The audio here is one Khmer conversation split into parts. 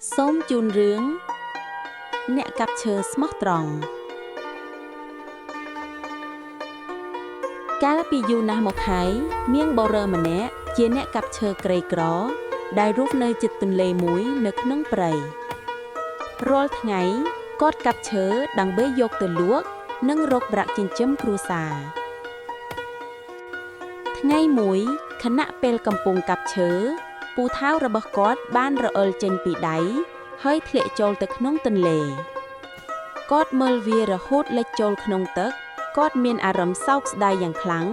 សូមជូនរឿងអ្នកកាប់ឈើស្មោះត្រង់កាលពីយូរណាស់មកហើយមានបុរសម្នាក់ជាអ្នកកាប់ឈើក្រីក្រដែលរស់នៅជិតទន្លេមួយនៅក្នុងព្រៃរាល់ថ្ងៃគាត់កាប់ឈើដើម្បីយកទៅលក់និងរកប្រាក់ចិញ្ចឹមគ្រួសារថ្ងៃមួយខណៈពេលកំពុងកាប់ឈើពូថៅរបស់គាត់បានរអិលចេញពីដៃហើយធ្លាក់ចូលទៅក្នុងទន្លេគាត់មើលវារហូតលិចចូលក្នុងទឹកគាត់មានអារម្មណ៍សោកស្ដាយយ៉ាងខ្លាំង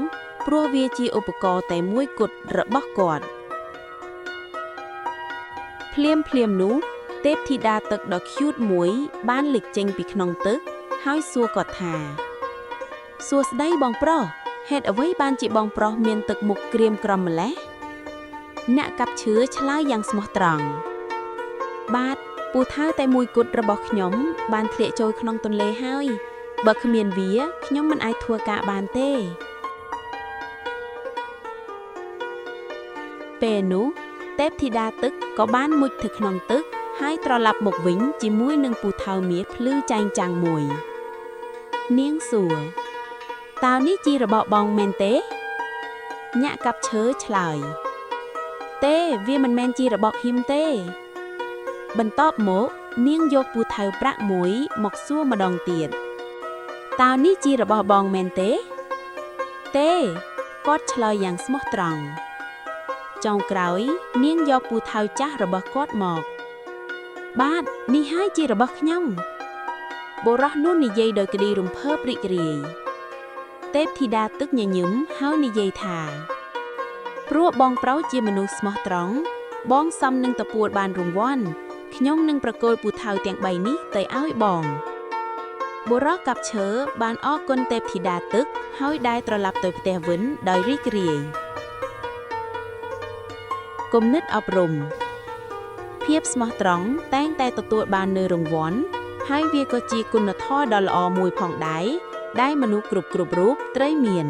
ព្រោះវាជាឧបករណ៍តែមួយគត់របស់គាត់ភ្លាមនោះទេពធីតាទឹកដ៏ cute មួយបានលេចចេញពីក្នុងទឹកហើយសួរគាត់ថាសួស្ដីបងប្រុសហេតុអ្វីបានជាបងប្រុសមានទឹកមុខក្រៀមក្រំម្ល៉េះអ្នកកាប់ឈើឆ្លើយយ៉ាងស្មោះត្រង់បាទពូថៅតែមួយគត់របស់ខ្ញុំបានធ្លាក់ចូលក្នុងទន្លេហើយបើគ្មានវាខ្ញុំមិនអាចធ្វើការបានទេពេលនោះទេពធីតាទឹកក៏បានមុជទៅក្នុងទឹកហើយត្រឡប់មកវិញជាមួយនឹងពូថៅមាសភ្លឺចែងចាំងមួយនាងសួរតើនេះជារបស់បងមែនទេញាក់កាប់ឈើឆ្លើយទេវាមិនមែនជារបស់ហ៊ីមទេបន្ទាប់មកនាងយកពូថៅប្រាក់មួយមកសួរម្ដងទៀតតើនេះជារបស់បងមែនទេទេគាត់ឆ្លើយយ៉ាងស្មោះត្រង់ចុងក្រោយនាងយកពូថៅចាស់របស់គាត់មកបាទនេះហើយជារបស់ខ្ញុំបុរសនោះនិយាយដោយក្តីរំភើបរីករាយទេពធីតាទឹកញញឹមហើយនិយាយថាព្រោះបងប្រុសជាមនុស្សស្មោះត្រង់បងសមនឹងទទួលបានរង្វាន់ខ្ញុំនឹងប្រគល់ពូថៅទាំង3នេះទៅឲ្យបងបុរសកាប់ឈើបានអរគុណទេពធីតាទឹកហើយដើរត្រឡប់ទៅផ្ទះវិញដោយរីករាយគំនិតអប់រំភាពស្មោះត្រង់តែងតែទទួលបាននូវរង្វាន់ហើយវាក៏ជាគុណធម៌ដ៏ល្អមួយផងដែរដែលមនុស្សគ្រប់រូបត្រូវមាន